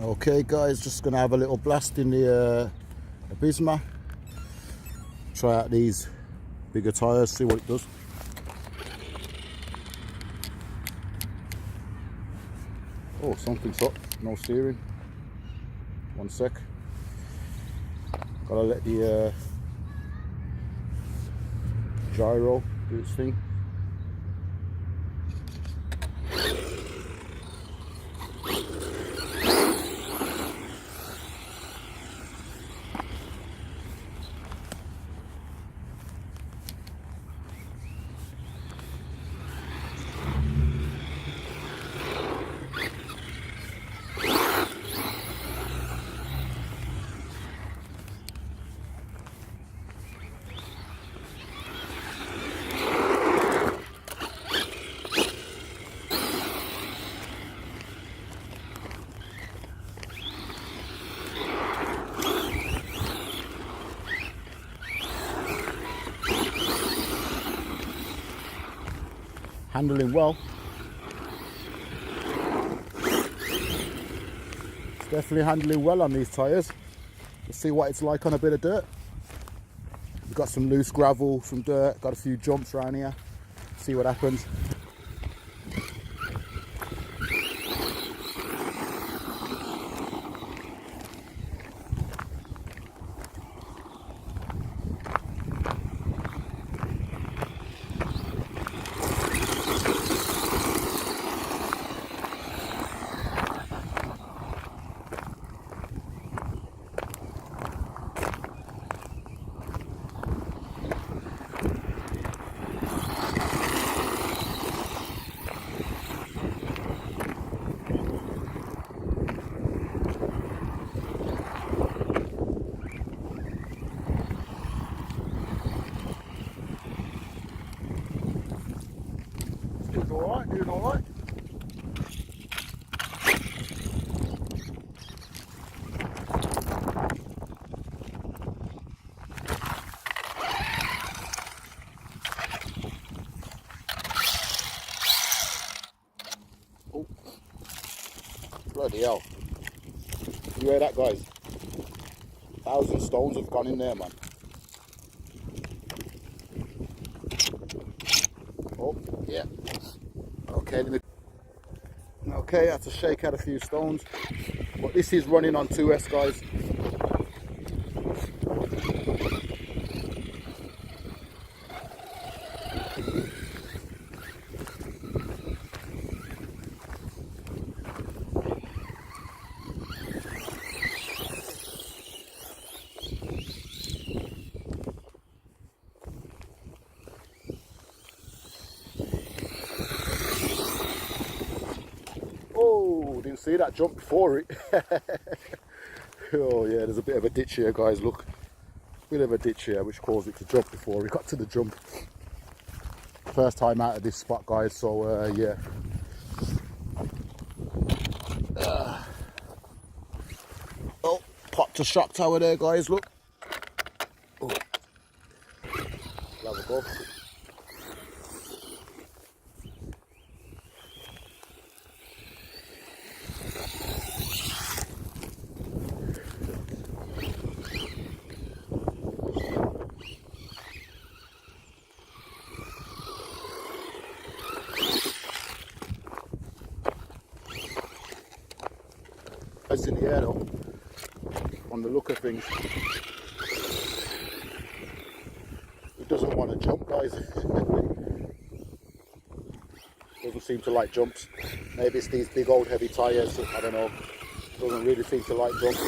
Okay guys, just gonna have a little blast in the Absima. Try out these bigger tyres, see what it does. Oh, something's up, no steering. One sec. Gotta let the gyro do its thing. Handling well. It's definitely handling well on these tyres. Let's see what it's like on a bit of dirt. We've got some loose gravel, some dirt, got a few jumps around here. See what happens. Doing all right. Oh, bloody hell. You hear that, guys? 1,000 stones have gone in there, man. Oh, yeah. Okay, I had to shake out a few stones, but this is running on 2S, guys. Oh, didn't see that jump before it. Oh yeah, there's a bit of a ditch here, guys, look. Bit of a ditch here which caused it to jump before we got to the jump. First time out of this spot, guys, so yeah. Oh, popped a shock tower there, guys, look. Oh. Have a go. It's in the air though, on the look of things. It doesn't want to jump, guys. Doesn't seem to like jumps. Maybe it's these big old heavy tyres, I don't know. Doesn't really seem to like jumps.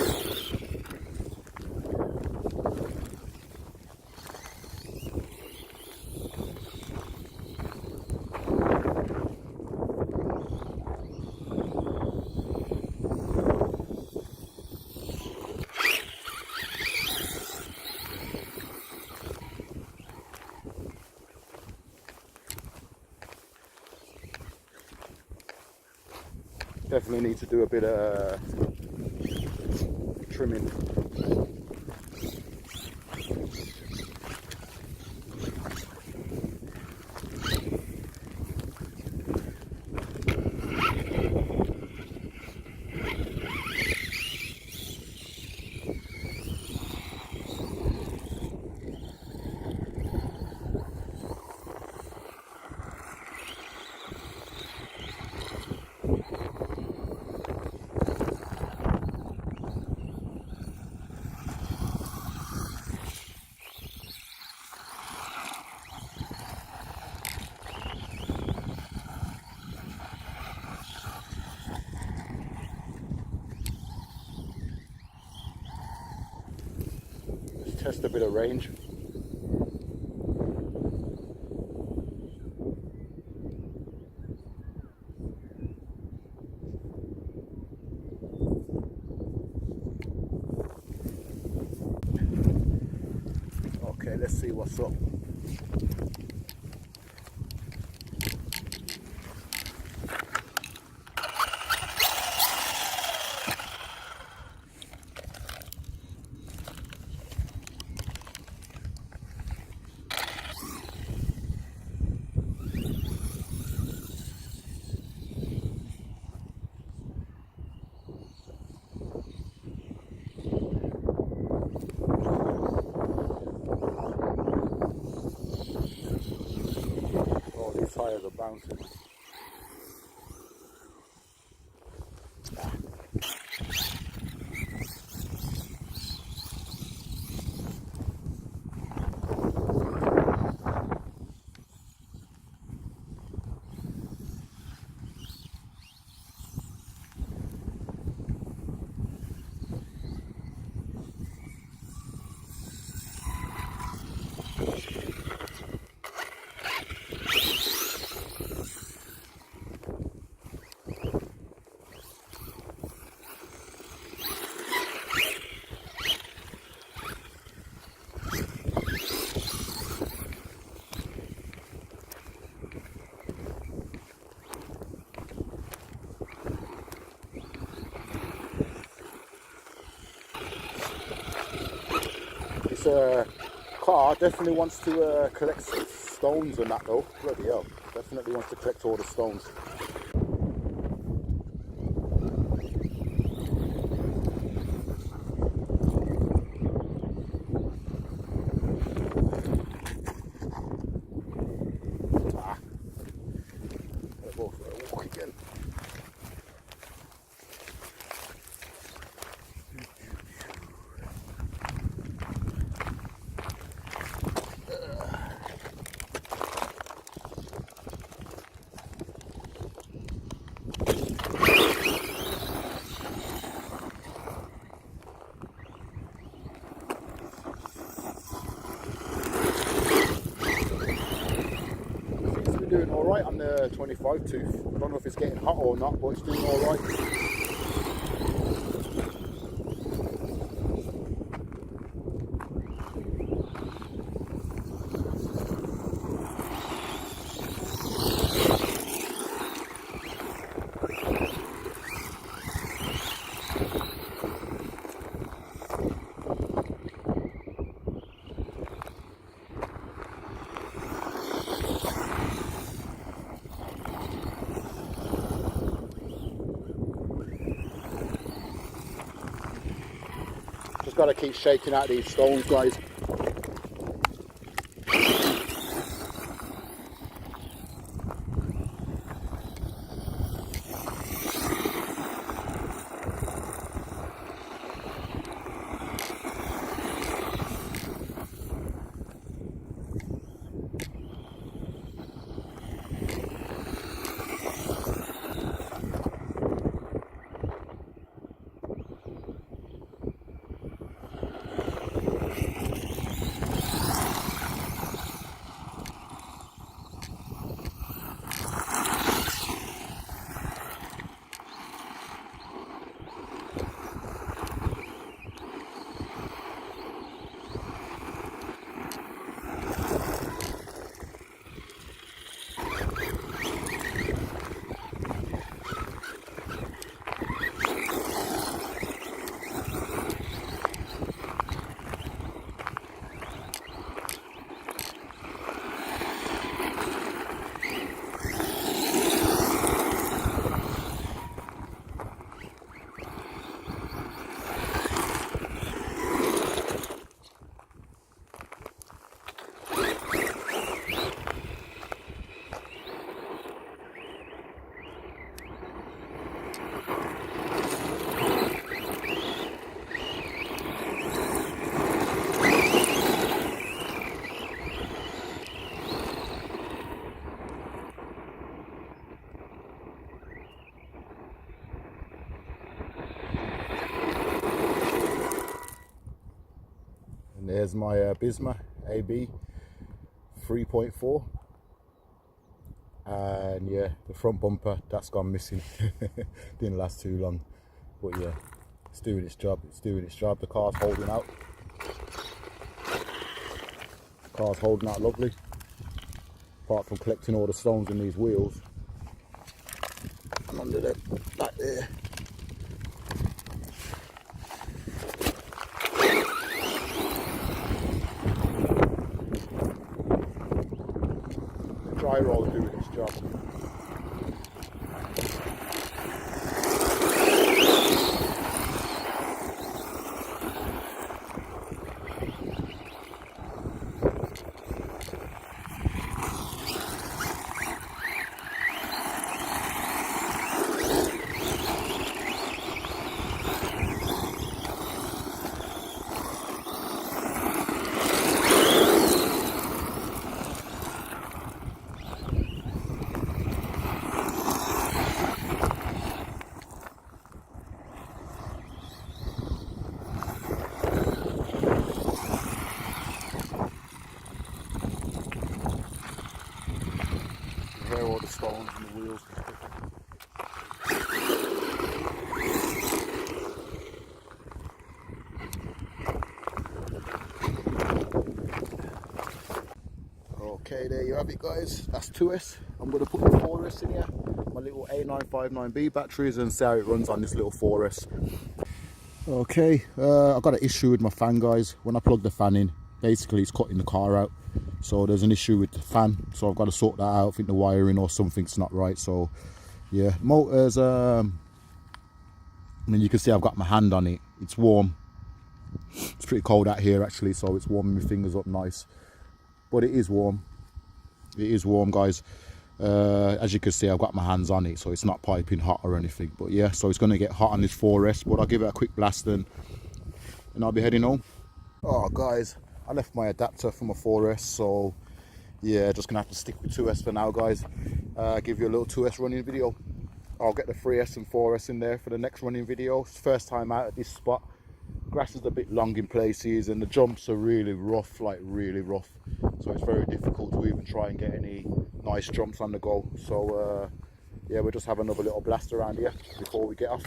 Definitely need to do a bit of trimming. test a bit of range. Okay, let's see what's up. Oh, these tires are bouncing. This car definitely wants to collect some stones and that though. Bloody hell, definitely wants to collect all the stones. Let's go for a walk again. Doing all right on the 25 tooth. I don't know if it's getting hot or not, but it's doing all right. Just got to keep shaking out these stones, guys. There's my Absima AB3.4, and yeah, the front bumper, that's gone missing. Didn't last too long, but yeah, it's doing its job. The car's holding out. Car's holding out lovely, apart from collecting all the stones in these wheels and under the back there. The dry roll doing its job. There are all the stones and the wheels. Okay, there you have it, guys. That's 2S. I'm going to put the 4S in here, my little A959B batteries, and see how it runs on this little 4S. Okay, I've got an issue with my fan, guys. When I plug the fan in, basically it's cutting the car out. So there's an issue with the fan, so I've got to sort that out. I think the wiring or something's not right. So yeah, motors, I mean, you can see I've got my hand on it. It's warm. It's pretty cold out here actually, so it's warming my fingers up nice. But it is warm. It is warm, guys. As you can see, I've got my hands on it, so it's not piping hot or anything. But yeah, so it's going to get hot on this 4S, but I'll give it a quick blast and I'll be heading home. Oh guys, I left my adapter for my 4S, so yeah, just gonna have to stick with 2S for now, guys. Give you a little 2S running video. I'll get the 3S and 4S in there for the next running video. It's first time out at this spot. Grass is a bit long in places and the jumps are really rough, like really rough. So it's very difficult to even try and get any nice jumps on the go. So yeah, we'll just have another little blast around here before we get off.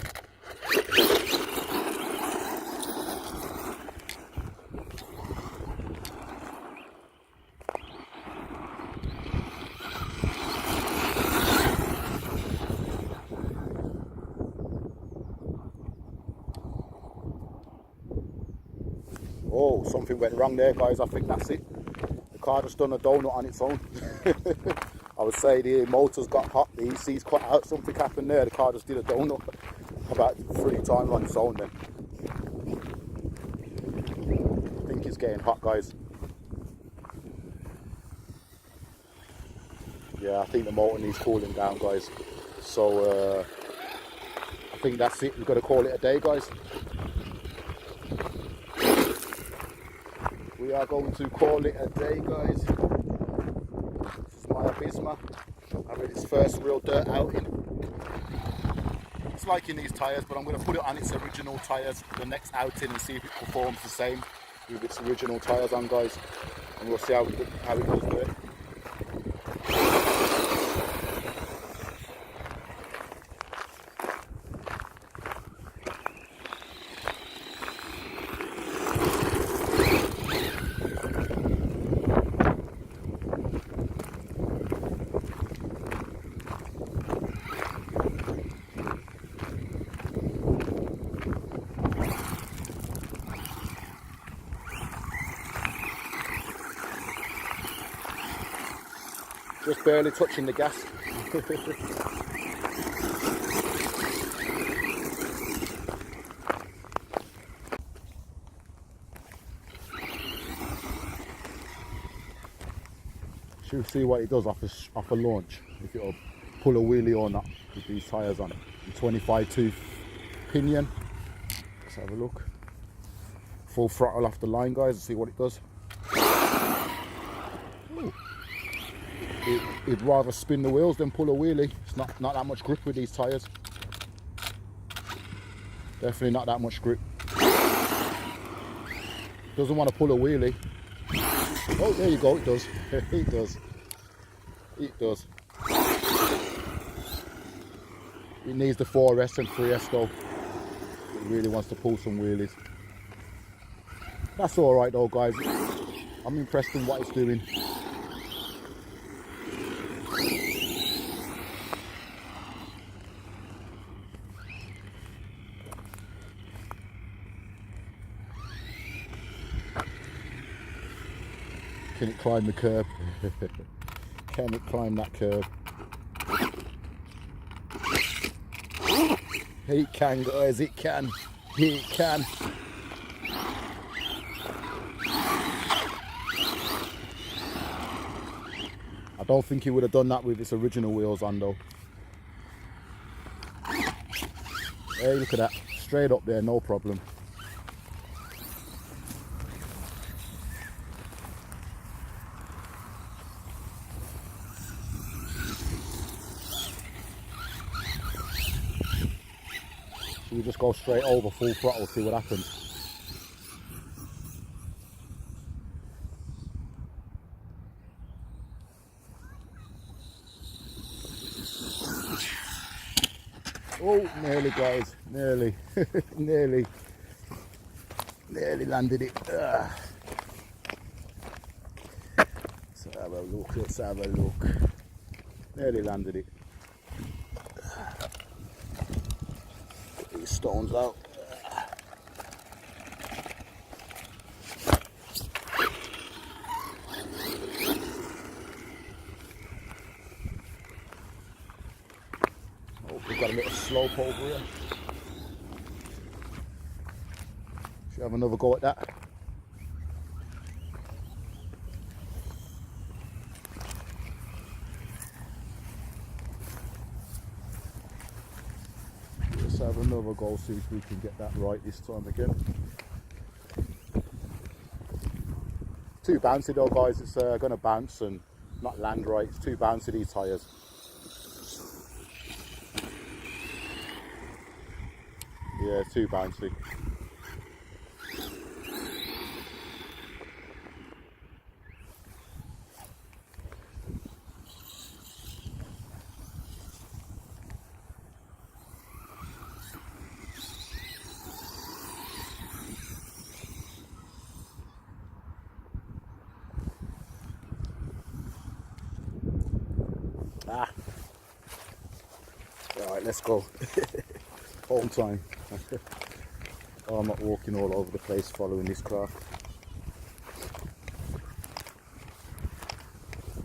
Oh, something went wrong there, guys. I think that's it. The car just done a donut on its own. I would say the motor's got hot, the EC's cut out, something happened there. The car just did a donut about 3 times on its own then. I think it's getting hot, guys. Yeah, I think the motor needs cooling down, guys. So I think that's it. We've got to call it a day, guys. We are going to call it a day, guys. This is my Absima having its first real dirt outing. It's liking these tyres, but I'm going to put it on its original tyres the next outing and see if it performs the same with its original tyres on, guys. And we'll see how it goes there. Just barely touching the gas. Should see what it does off a launch, if it'll pull a wheelie or not with these tyres on it. 25 tooth pinion. Let's have a look. Full throttle off the line, guys, and see what it does. It'd rather spin the wheels than pull a wheelie. It's not that much grip with these tyres. Definitely not that much grip. doesn't want to pull a wheelie. Oh, there you go, it does. It does. It does. It needs the 4S and 3S though. It really wants to pull some wheelies. That's alright though, guys. I'm impressed in what it's doing. Can it climb the curb? Can it climb that curb? It can, guys, it can. It can. I don't think he would have done that with its original wheels on though. Hey, look at that. Straight up there, no problem. So you just go straight over full throttle, see what happens. Oh, nearly, guys, nearly. Nearly landed it. Let's have a look, let's have a look. Nearly landed it. Get these stones out. Oh, we've got a little slope over here. Should have another go at that. Let's have another go, see if we can get that right this time again. Too bouncy though, guys. It's going to bounce and not land right. It's too bouncy, these tyres. Yeah, too bouncy. Ah. Alright, let's go. Home time. Oh, I'm not walking all over the place following this car.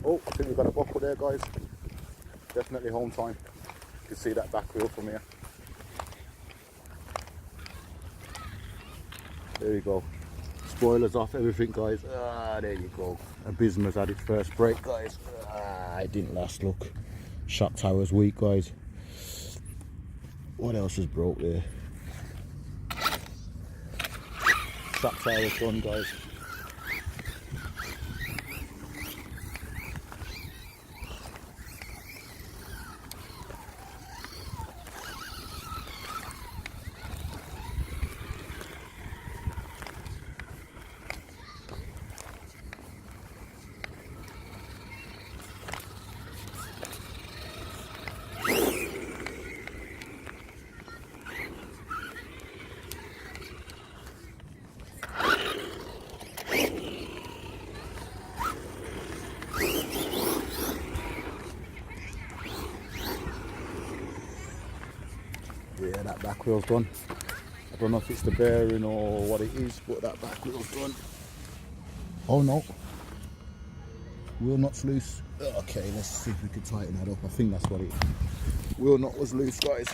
Oh, I think we've got a buckle there, guys. Definitely home time. You can see that back wheel from here. There you go. Spoilers off, everything, guys. Ah, there you go. Absima had its first break, guys. Ah, it didn't last, look. Shock tower's weak, guys. What else is broke there? Shock tower's done, guys. Yeah, that back wheel's done. I don't know if it's the bearing or what it is, but that back wheel's done. Oh no, wheel nut's loose. Okay, let's see if we can tighten that up. I think that's what it is. Wheel nut was loose, guys.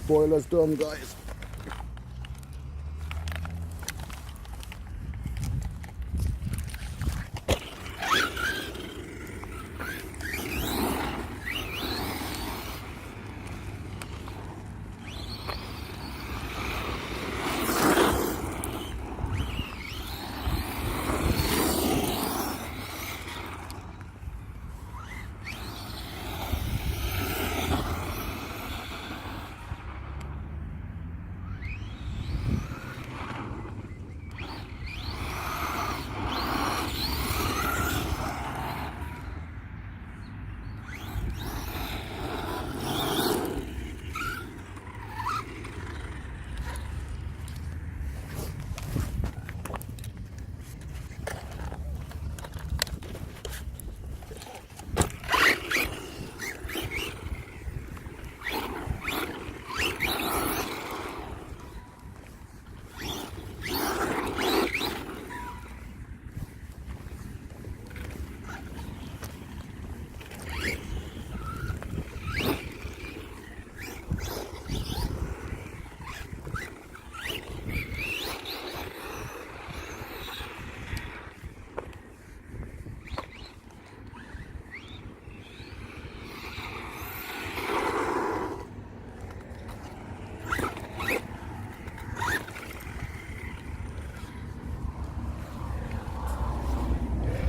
spoiler's done, guys.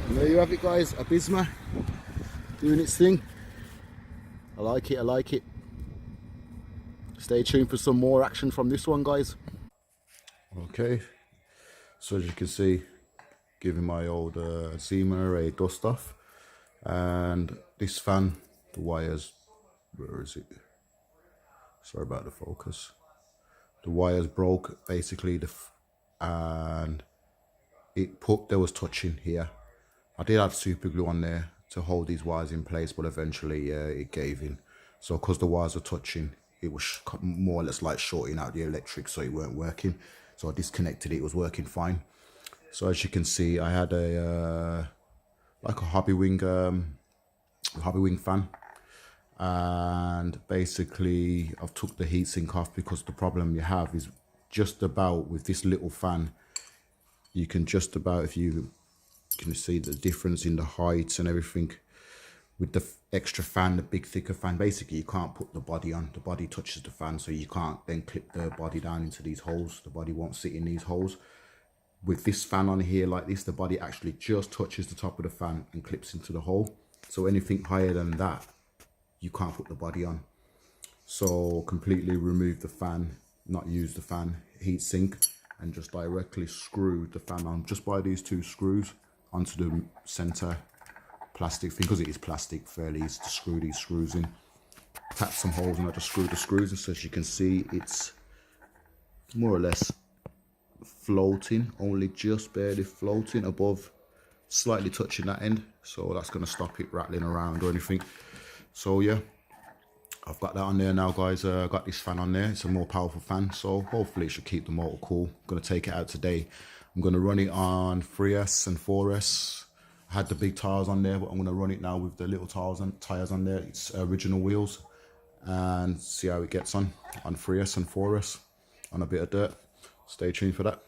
And there you have it, guys. Absima doing its thing. I like it, I like it. Stay tuned for some more action from this one, guys. Okay, so as you can see, giving my old Absima a dust off. And this fan, the wires, where is it? Sorry about the focus. The wires broke basically, and there was touching here. I did have super glue on there to hold these wires in place, but eventually it gave in. So because the wires were touching, it was more or less like shorting out the electric, so it weren't working. So I disconnected it, it was working fine. So as you can see, I had a like a hobby wing fan, and basically I've took the heatsink off, because the problem you have is just about with this little fan, you can just about, if you can see the difference in the heights and everything with the extra fan, the big thicker fan, basically you can't put the body on. The body touches the fan, so you can't then clip the body down into these holes. The body won't sit in these holes. With this fan on here like this, the body actually just touches the top of the fan and clips into the hole. So anything higher than that, you can't put the body on. So completely remove the fan, not use the fan, heat sink, and just directly screw the fan on just by these two screws onto the center plastic thing, because it is plastic, fairly easy to screw these screws in. Tap some holes and I just screw the screws in. So as you can see, it's more or less floating, only just barely floating above, slightly touching that end, so that's going to stop it rattling around or anything. So yeah, I've got that on there now, guys. I got this fan on there. It's a more powerful fan, so hopefully it should keep the motor cool. I'm going to take it out today. I'm going to run it on 3S and 4S. I had the big tires on there, but I'm going to run it now with the little tires on there. It's original wheels, and see how it gets on 3S and 4S on a bit of dirt. Stay tuned for that.